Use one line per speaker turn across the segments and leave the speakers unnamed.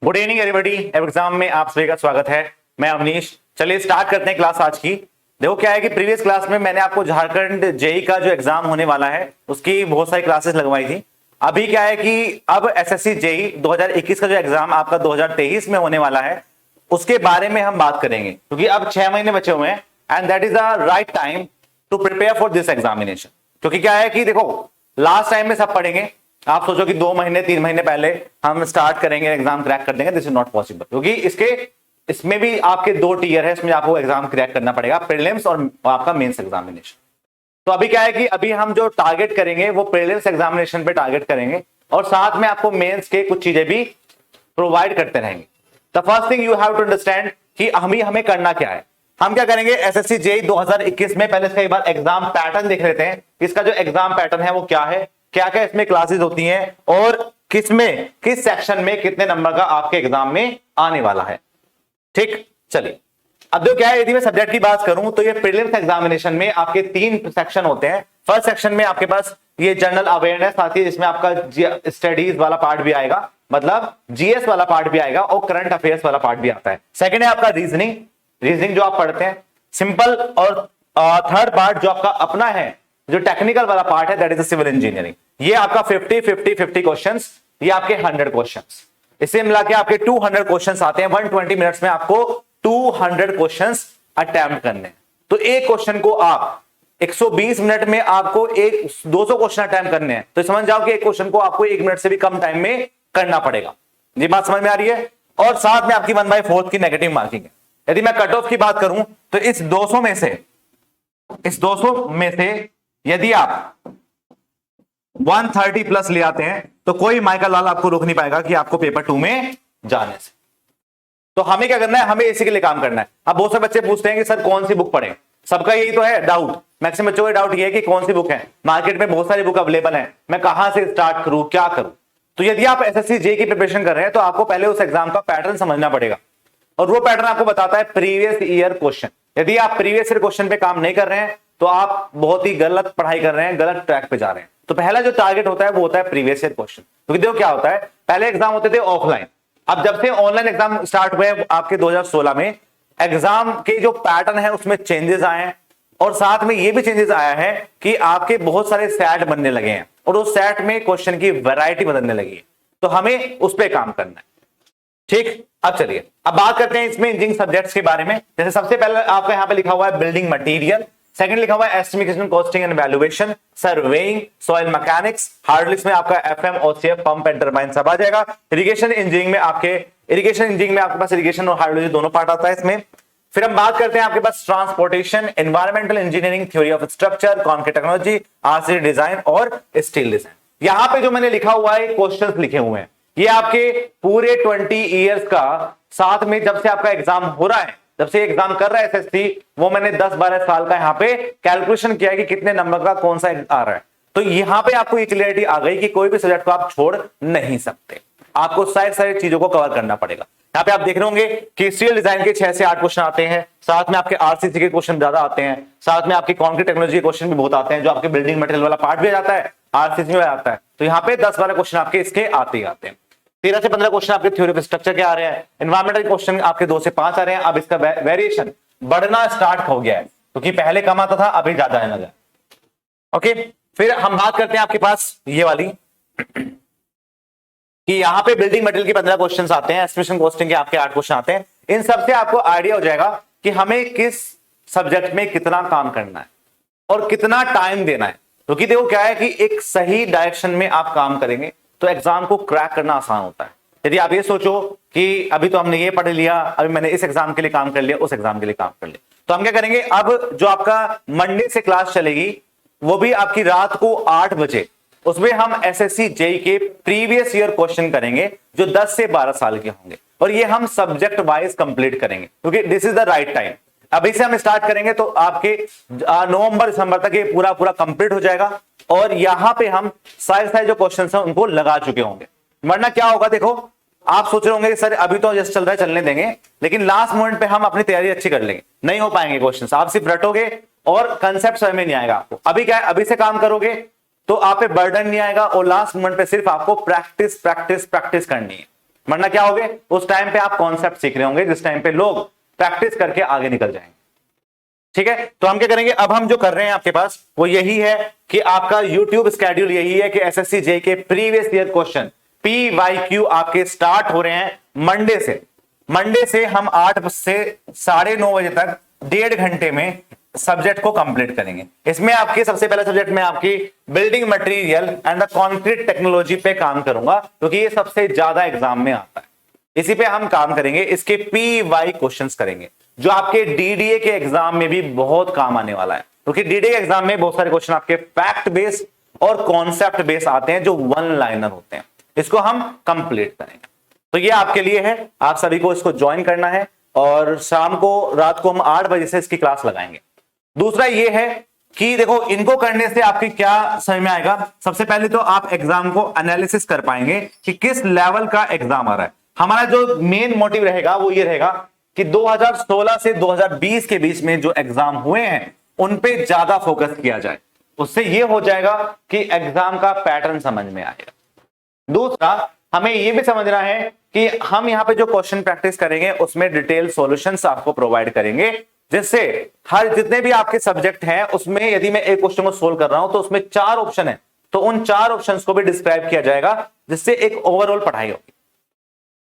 Good evening everybody, exam में आप सभी का स्वागत है। मैं अवनीश। चलिए स्टार्ट करते हैं क्लास आज की। देखो क्या है कि प्रीवियस क्लास में मैंने आपको झारखंड जेई का जो एग्जाम होने वाला है उसकी बहुत सारी क्लासेस लगवाई थी। अभी क्या है कि अब एसएससी जेई 2021 का जो एग्जाम आपका 2023 में होने वाला है उसके बारे में हम बात करेंगे, क्योंकि अब 6 महीने बचे हुए हैं and that is the right time to prepare for this examination. क्योंकि क्या है कि देखो लास्ट टाइम में सब पढ़ेंगे, आप सोचो कि 2 महीने 3 महीने पहले हम स्टार्ट करेंगे, एग्जाम क्रैक कर देंगे, दिस इज नॉट पॉसिबल। क्योंकि इसमें भी आपके 2 टीयर है, इसमें आपको एग्जाम क्रैक करना पड़ेगा, प्रीलिम्स और आपका मेंस एग्जामिनेशन। तो अभी क्या है कि अभी हम जो टारगेट करेंगे वो प्रीलिम्स एग्जामिनेशन पे टारगेट करेंगे और साथ में आपको मेंस के कुछ चीजें भी प्रोवाइड करते रहेंगे। The first thing you have to understand कि हमें करना क्या है। हम क्या करेंगे, एसएससी जेई 2021 में पहले इसका एक बार एग्जाम पैटर्न देख लेते हैं। इसका जो एग्जाम पैटर्न है वो क्या है, क्या क्या इसमें क्लासेस होती हैं और किस सेक्शन में कितने नंबर का आपके एग्जाम में आने वाला है। ठीक, चलिए अब जो क्या है, यदि मैं सब्जेक्ट की बात करूं तो ये प्रीलिम्स एग्जामिनेशन में आपके 3 सेक्शन होते हैं। फर्स्ट सेक्शन में आपके पास ये जनरल अवेयरनेस आती है, जिसमें आपका स्टडीज वाला पार्ट भी आएगा, मतलब जीएस वाला पार्ट भी आएगा और करंट अफेयर्स वाला पार्ट भी आता है। सेकंड है आपका रीजनिंग जो आप पढ़ते हैं, सिंपल। और थर्ड पार्ट जो आपका अपना है, जो टेक्निकल वाला पार्ट है, दैट इज सिविल इंजीनियरिंग। ये आपका 50 क्वेश्चंस, ये आपके 100 क्वेश्चंस, इसे मिला के आपके 200 क्वेश्चंस आते हैं। 120 मिनट्स में आपको 200 क्वेश्चंस अटेम्प्ट करने हैं। तो एक क्वेश्चन को आप 120 मिनट में आपको 200 क्वेश्चन अटेम्प्ट करने हैं, तो समझ जाओ कि एक क्वेश्चन को आपको 1 मिनट से भी कम टाइम में करना पड़ेगा। ये बात समझ में आ रही है। और साथ में आपकी 1/4 की नेगेटिव मार्किंग है। यदि मैं कट ऑफ की बात करूं तो इस 200 में से यदि आप 130 प्लस ले आते हैं तो कोई माइकल लाल आपको रोक नहीं पाएगा कि आपको पेपर 2 में जाने से। तो हमें क्या करना है, हमें इसी के लिए काम करना है। अब बहुत से बच्चे पूछते हैं कि सर कौन सी बुक पढ़ें, सबका यही तो है डाउट। मैक्सिमम बच्चों का डाउट ये है कि कौन सी बुक है, मार्केट में बहुत सारी बुक अवेलेबल है, मैं कहां से स्टार्ट करूं, क्या करूं। तो यदि आप एसएससी जेई की प्रिपरेशन कर रहे हैं तो आपको पहले उस एग्जाम का पैटर्न समझना पड़ेगा, और वो पैटर्न आपको बताता है प्रीवियस ईयर क्वेश्चन। यदि आप प्रीवियस ईयर क्वेश्चन पे काम नहीं कर रहे हैं तो आप बहुत ही गलत पढ़ाई कर रहे हैं, गलत ट्रैक पे जा रहे हैं। तो पहला जो टारगेट होता है वो होता है प्रीवियस ईयर क्वेश्चन। क्योंकि देखो क्या होता है, पहले एग्जाम होते थे ऑफलाइन, अब जब से ऑनलाइन एग्जाम स्टार्ट हुए आपके 2016 में, एग्जाम के जो पैटर्न है उसमें चेंजेस आए हैं। और साथ में ये भी चेंजेस आया है कि आपके बहुत सारे सेट बनने लगे हैं और उस सेट में क्वेश्चन की वैरायटी बदलने लगी है। तो हमें उस पर काम करना है। ठीक, अब चलिए अब बात करते हैं इसमें इंजीनियरिंग सब्जेक्ट्स के बारे में। जैसे सबसे पहले आपका यहां पे लिखा हुआ है बिल्डिंग मटेरियल, सेकंड लिखा हुआ है estimation, costing and valuation, surveying, soil mechanics, hydraulics में आपका FM, OCF, pump and turbine सब आ जाएगा। इरिगेशन इंजीनियरिंग में आपके पास इरिगेशन और हाइड्रोलॉजी दोनों पार्ट आता है इसमें। फिर हम बात करते हैं आपके पास transportation, environmental engineering, theory of structure, concrete technology, RCC design और स्टील डिजाइन। यहां पे जो मैंने लिखा हुआ है क्वेश्चंस लिखे हुए हैं, ये आपके पूरे 20 इयर्स का, साथ में जब से आपका एग्जाम हो रहा है, जब से एग्जाम कर रहा है एसएससी, वो मैंने 10-12 साल का यहां पे कैलकुलेशन किया है कि कितने नंबर का कौन सा आ रहा है। तो यहां पे आपको ये क्लियरिटी आ गई कि कोई भी सब्जेक्ट को आप छोड़ नहीं सकते, आपको सारी चीजों को कवर करना पड़ेगा। यहाँ पे आप देख रहे होंगे कि स्टील डिजाइन के 6 से 8 क्वेश्चन आते हैं, साथ में आपके आरसीसी के क्वेश्चन ज्यादा आते हैं, साथ में आपके कॉन्क्रीट टेक्नोलॉजी के क्वेश्चन भी बहुत आते हैं, जो आपके बिल्डिंग मटेरियल वाला पार्ट भी जाता है, आरसीसी में आता है। तो यहाँ पे 10-12 क्वेश्चन आपके इसके आते ही आते हैं। 13 से 15 क्वेश्चन आपके थ्योरी ऑफ स्ट्रक्चर के आ रहे हैं। एनवायरमेंटल क्वेश्चन आपके 2 से 5 आ रहे हैं। अब इसका वेरिएशन बढ़ना स्टार्ट हो गया है, क्योंकि पहले कम आता था, अभी ज्यादा आने लगा। ओके, फिर हम बात करते हैं आपके पास ये वाली कि यहां पे बिल्डिंग मटेरियल के 15 क्वेश्चंस आते हैं, एस्टिमेशन कॉस्टिंग के आपके 8 क्वेश्चन आते हैं। इन सब से आपको आइडिया हो जाएगा कि हमें किस सब्जेक्ट में कितना काम करना है और कितना टाइम देना है। क्योंकि देखो क्या है कि एक सही डायरेक्शन में आप काम करेंगे तो एग्जाम को क्रैक करना आसान होता है। यदि आप ये सोचो कि अभी तो हमने ये पढ़ लिया, अभी मैंने इस एग्जाम के लिए काम कर लिया, उस एग्जाम के लिए काम कर लिया, तो हम क्या करेंगे, अब जो आपका मंडे से क्लास चलेगी वो भी आपकी रात को 8 बजे, उसमें हम एसएससी जेई के प्रीवियस ईयर क्वेश्चन करेंगे जो 10 से 12 साल के होंगे, और ये हम सब्जेक्ट वाइज कंप्लीट करेंगे, क्योंकि this is the right time. अभी से हम स्टार्ट करेंगे तो आपके नवंबर दिसंबर तक ये पूरा कंप्लीट हो जाएगा, और यहां पे हम सारे जो क्वेश्चन हैं उनको लगा चुके होंगे। वरना क्या होगा, देखो आप सोच रहे होंगे कि सर अभी तो जस्ट चल रहा है, चलने देंगे, लेकिन लास्ट मोमेंट पे हम अपनी तैयारी अच्छी कर लेंगे, नहीं हो पाएंगे क्वेश्चंस, आप सिर्फ रटोगे और कंसेप्ट समझ में नहीं आएगा आपको। अभी क्या है, अभी से काम करोगे तो आप पे बर्डन नहीं आएगा, और लास्ट मोमेंट पे सिर्फ आपको प्रैक्टिस करनी है। वरना क्या होगे, उस टाइम पे आप कॉन्सेप्ट सीख रहे होंगे जिस टाइम पे लोग प्रैक्टिस करके आगे निकल जाएंगे। ठीक है, तो हम क्या करेंगे, अब हम जो कर रहे हैं आपके पास वो यही है कि आपका यूट्यूब स्केड्यूल यही है कि एसएससी जे के प्रीवियस ईयर क्वेश्चन PYQ आपके स्टार्ट हो रहे हैं मंडे से हम 8 से 9:30 बजे तक 1.5 घंटे में सब्जेक्ट को कंप्लीट करेंगे। इसमें आपके सबसे पहले सब्जेक्ट में आपकी building material and the concrete technology पे काम करूंगा, क्योंकि ये सबसे ज्यादा एग्जाम में आता है। इसी पे हम काम करेंगे, इसके PY क्वेश्चंस करेंगे जो आपके DDA के एग्जाम में भी बहुत काम आने वाला है, क्योंकि DDA के एग्जाम में बहुत सारे क्वेश्चन आपके फैक्ट बेस्ड और कॉन्सेप्ट बेस्ड आते हैं जो वन लाइनर होते हैं। इसको हम कंप्लीट करेंगे। तो ये आपके लिए है, आप सभी को इसको ज्वाइन करना है और शाम को रात को हम 8 बजे से इसकी क्लास लगाएंगे। दूसरा ये है कि देखो, इनको करने से आपकी क्या समझ में आएगा, सबसे पहले तो आप एग्जाम को एनालिसिस कर पाएंगे कि किस लेवल का एग्जाम आ रहा है। हमारा जो मेन मोटिव रहेगा वो ये रहेगा कि 2016 से 2020 के बीच में जो एग्जाम हुए हैं उन पे ज्यादा फोकस किया जाए। उससे ये हो जाएगा कि एग्जाम का पैटर्न समझ में आएगा। दूसरा, हमें यह भी समझना है कि हम यहां पे जो क्वेश्चन प्रैक्टिस करेंगे उसमें डिटेल सॉल्यूशंस आपको प्रोवाइड करेंगे, जिससे हर जितने भी आपके सब्जेक्ट हैं उसमें यदि मैं एक क्वेश्चन को सोल्व कर रहा हूं तो उसमें 4 ऑप्शन है, तो उन 4 ऑप्शंस को भी डिस्क्राइब किया जाएगा, जिससे एक ओवरऑल पढ़ाई होगी।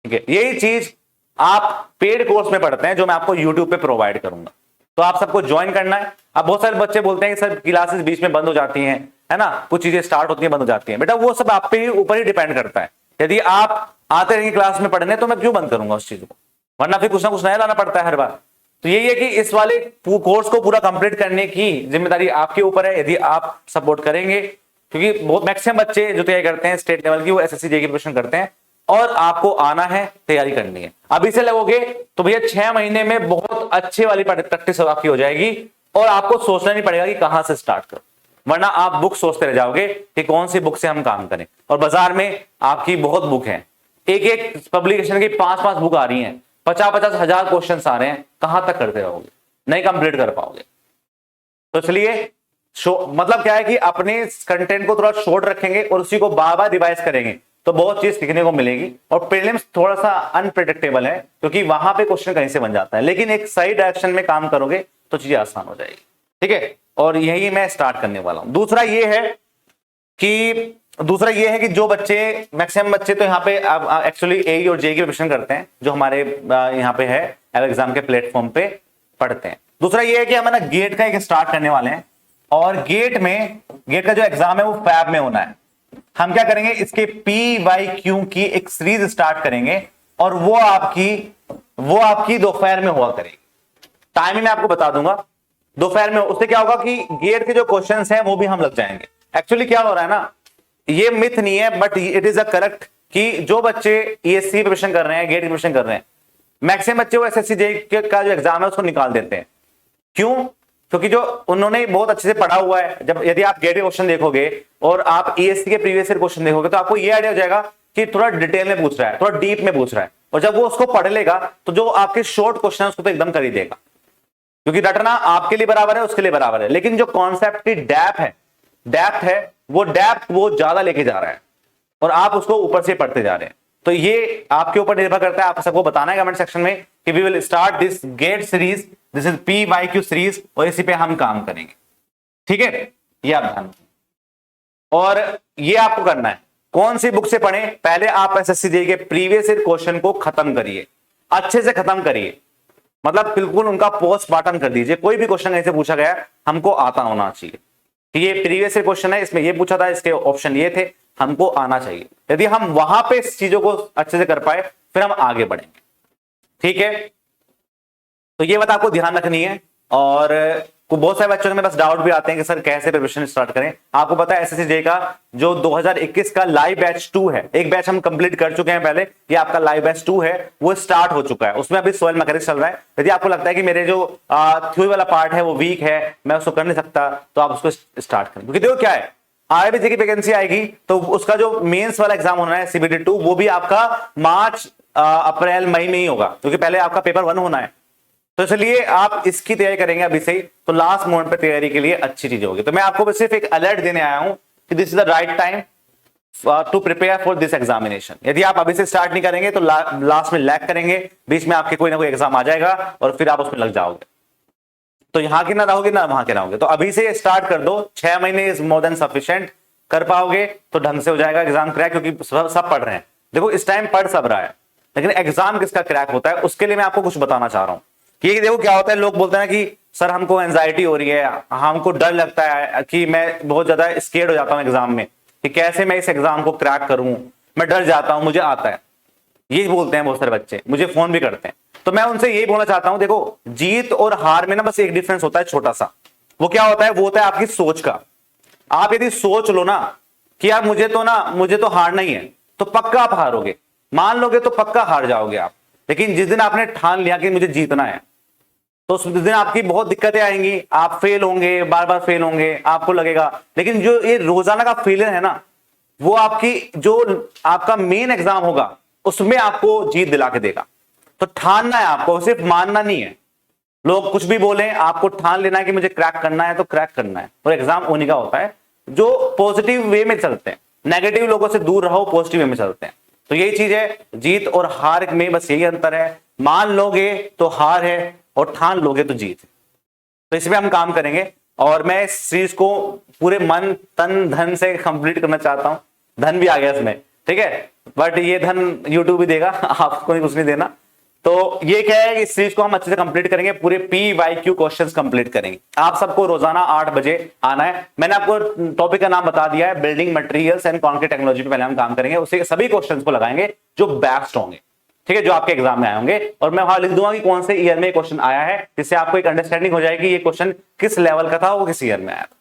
ठीक है, यही चीज आप पेड कोर्स में पढ़ते हैं जो मैं आपको यूट्यूब पे प्रोवाइड करूंगा, तो आप सबको ज्वाइन करना है। अब बहुत सारे बच्चे बोलते हैं कि सर क्लासेस बीच में बंद हो जाती हैं, है ना, कुछ चीजें स्टार्ट होती हैं बंद हो जाती हैं। बेटा वो सब आप पे ही ऊपर ही डिपेंड करता है। यदि आप आते रहेंगे क्लास में पढ़ने तो मैं क्यों बंद करूंगा उस चीज को, वरना फिर कुछ ना कुछ नया लाना पड़ता है हर बार। तो यही है कि इस वाले कोर्स को पूरा कंप्लीट करने की जिम्मेदारी आपके ऊपर है, यदि आप सपोर्ट करेंगे, क्योंकि बहुत मैक्सिमम बच्चे जो तैयारी करते हैं स्टेट लेवल की वो एसएससी जे की प्रिपरेशन करते हैं और आपको आना है, तैयारी करनी है। अभी से लगोगे तो भैया 6 महीने में बहुत अच्छे वाली प्रैक्टिस आपकी हो जाएगी और आपको सोचना नहीं पड़ेगा कि कहां से स्टार्ट करो, वरना आप बुक सोचते रह जाओगे कि कौन सी बुक से हम काम करें। और बाजार में आपकी बहुत बुक है, एक पब्लिकेशन की 5-5 बुक आ रही हैं, 50-50 हजार क्वेश्चन आ रहे हैं, कहां तक करते रहोगे, नहीं कंप्लीट कर पाओगे। तो इसलिए मतलब क्या है कि अपने कंटेंट को थोड़ा शॉर्ट रखेंगे और उसी को बार-बार रिवाइज करेंगे तो बहुत चीज सीखने को मिलेगी। और प्रीलिम्स थोड़ा सा अनप्रिडिक्टेबल है क्योंकि वहां पे क्वेश्चन कहीं से बन जाता है, लेकिन एक सही डायरेक्शन में काम करोगे तो चीजें आसान हो जाएगी। ठीक है, और यही मैं स्टार्ट करने वाला हूं। दूसरा ये है कि जो बच्चे मैक्सिमम बच्चे तो यहाँ पे एक्चुअली एई और जेई की प्रिपरेशन करते हैं, जो हमारे यहाँ पे है एग्जाम के प्लेटफॉर्म पे पढ़ते हैं। दूसरा ये है कि हम ना गेट का एक स्टार्ट करने वाले हैं और गेट का जो एग्जाम है वो फैब में होना है। हम क्या करेंगे, इसके PYQ की एक सीरीज स्टार्ट करेंगे और वो आपकी दोपहर में हुआ करेगी। टाइमिंग मैं आपको बता दूंगा दोपहर में। उससे क्या होगा कि गेट के जो क्वेश्चंस हैं वो भी हम लग जाएंगे। एक्चुअली क्या हो रहा है ना, ये मिथ नहीं है but it is a correct कि जो बच्चे ESC प्रिपरेशन कर रहे हैं, गेट की प्रिपरेशन कर रहे हैं, मैक्सिमम बच्चे वो SSC जे का जो एग्जाम है उसको निकाल देते हैं। क्यों? क्योंकि जो उन्होंने बहुत अच्छे से पढ़ा हुआ है, जब यदि आप गेट के क्वेश्चन देखोगे और आप ESC के प्रीवियस ईयर क्वेश्चन देखोगे तो आपको ये आइडिया हो जाएगा कि थोड़ा डिटेल में पूछ रहा है, थोड़ा डीप में पूछ रहा है। और जब वो उसको पढ़ लेगा तो जो आपके शॉर्ट क्वेश्चन है उसको तो एकदम कर ही देगा, क्योंकि रटना आपके लिए बराबर है, उसके लिए बराबर है। लेकिन जो कॉन्सेप्ट की डेप्थ वो ज्यादा लेके जा रहा है और आप उसको ऊपर से पढ़ते जा रहे हैं। तो ये आपके ऊपर निर्भर करता है, आप सबको बताना है कमेंट सेक्शन में कि we will start this GATE series, this is PYQ series, और इसी पे हम काम करेंगे। ठीक है, ये आप ध्यान और ये आपको करना है। कौन सी बुक से पढ़ें? पहले आप SSC जे के प्रीवियस ईयर क्वेश्चन को खत्म करिए, अच्छे से खत्म करिए, मतलब बिल्कुल उनका पोस्टमार्टम कर दीजिए। कोई भी क्वेश्चन ऐसे पूछा गया हमको आता होना चाहिए कि ये प्रीवियस ईयर क्वेश्चन है, इसमें ये पूछा था, इसके ऑप्शन ये थे, हमको आना चाहिए। यदि हम वहां पे इस चीजों को अच्छे से कर पाए फिर हम आगे बढ़ेंगे। ठीक है, तो ये बात आपको ध्यान रखनी है। और बहुत सारे बच्चों में बस डाउट भी आते हैं कि सर कैसे प्रिपरेशन स्टार्ट करें। आपको पता है SSC जे का जो 2021 का लाइव बैच 2 है, एक बैच हम कंप्लीट कर चुके हैं पहले, ये आपका लाइव बैच 2 है, वो स्टार्ट हो चुका है। उसमें अभी सॉइल मैकेनिक्स चल रहा है। यदि आपको लगता है कि मेरे जो थ्योरी वाला पार्ट है वो वीक है, मैं उसको कर नहीं सकता, तो आप उसको स्टार्ट करें। क्योंकि देखो क्या है, RRB की वैकेंसी आएगी तो उसका जो मेंस वाला एग्जाम होना है CBT 2, वो भी आपका मार्च अप्रैल मई में ही होगा, क्योंकि पहले आपका पेपर 1 होना है। तो इसलिए आप इसकी तैयारी करेंगे अभी से ही, तो लास्ट मोमेंट पे तैयारी के लिए अच्छी चीज होगी। तो मैं आपको सिर्फ एक अलर्ट देने आया हूं कि this is the right time to prepare for this examination. यदि आप अभी से स्टार्ट नहीं करेंगे तो लास्ट में लैग करेंगे, बीच में आपके कोई ना कोई एग्जाम आ जाएगा और फिर आप उसमें लग जाओगे, तो यहां के ना रहोगे ना वहां के रहोगे। तो अभी से स्टार्ट कर दो, 6 महीने इज मोर देन सफिशिएंट। कर पाओगे तो ढंग से हो जाएगा एग्जाम क्रैक, क्योंकि सब पढ़ रहे हैं। देखो इस टाइम पढ़ सब रहा है, लेकिन एग्जाम किसका क्रैक होता है उसके लिए मैं आपको कुछ बताना चाह रहा हूं कि देखो क्या होता है। लोग बोलते हैं कि सर हमको एंजाइटी हो रही है, हमको डर लगता है कि मैं बहुत ज्यादा स्केर्ड हो जाता हूं एग्जाम में कि कैसे मैं इस एग्जाम को क्रैक करूं, मैं डर जाता हूं, मुझे आता है, ये बोलते हैं बहुत सारे बच्चे, मुझे फोन भी करते हैं। तो मैं उनसे यही बोलना चाहता हूं, देखो जीत और हार में ना बस एक डिफरेंस होता है छोटा सा। वो क्या होता है? वो होता है आपकी सोच का। आप यदि सोच लो ना कि यार मुझे तो हारना ही है, तो पक्का आप हारोगे। मान लोगे तो पक्का हार जाओगे आप। लेकिन जिस दिन आपने ठान लिया कि मुझे जीतना है, तो उस दिन आपकी बहुत दिक्कतें आएंगी, आप फेल होंगे, बार बार फेल होंगे, आपको लगेगा। लेकिन जो ये रोजाना का फेलियर है ना, वो आपका मेन एग्जाम होगा उसमें आपको जीत दिला के देगा। तो ठानना है आपको, सिर्फ मानना नहीं है। लोग कुछ भी बोले, आपको ठान लेना है कि मुझे क्रैक करना है तो क्रैक करना है। और एग्जाम उन्हीं का होता है जो पॉजिटिव वे में चलते हैं। नेगेटिव लोगों से दूर रहो, पॉजिटिव वे में चलते हैं। तो यही चीज है, जीत और हार में बस यही अंतर है। मान लोगे तो हार है और ठान लोगे तो जीत है। तो इसमें हम काम करेंगे और मैं इस चीज को पूरे मन तन धन से कंप्लीट करना चाहता हूं। धन भी आ गया इसमें, ठीक है, बट ये धन यूट्यूब भी देगा, आपको कुछ नहीं देना। तो ये क्या है कि इस सीरीज को हम अच्छे से कंप्लीट करेंगे, पूरे PYQ क्वेश्चंस कंप्लीट करेंगे। आप सबको रोजाना 8 बजे आना है। मैंने आपको टॉपिक का नाम बता दिया है, building materials and concrete technology पे पहले हम काम करेंगे। उससे सभी क्वेश्चंस को लगाएंगे जो बेस्ट होंगे, ठीक है, जो आपके एग्जाम में आए होंगे। और मैं वहां लिख दूंगा कि कौन से ईयर में क्वेश्चन आया है, जिससे आपको एक अंडरस्टैंडिंग हो जाएगी ये क्वेश्चन किस लेवल का था, वो किस ईयर में आया था।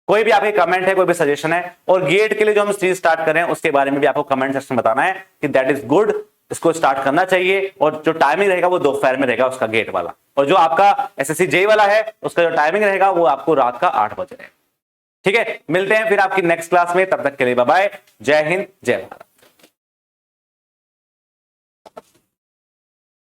कोई भी आपके कमेंट है, कोई भी सजेशन है, और गेट के लिए जो हम सीरीज स्टार्ट कर रहे हैं उसके बारे में भी आपको कमेंट सेक्शन में बताना है कि दैट इज गुड, इसको स्टार्ट करना चाहिए। और जो टाइमिंग रहेगा वो दोपहर में रहेगा उसका गेट वाला, और जो आपका SSC JEE वाला है उसका जो टाइमिंग रहेगा वो आपको रात का 8 बजे रहेगा। ठीक है, मिलते हैं फिर आपकी नेक्स्ट क्लास में, तब तक के लिए बाय बाय, जय हिंद, जय भारत।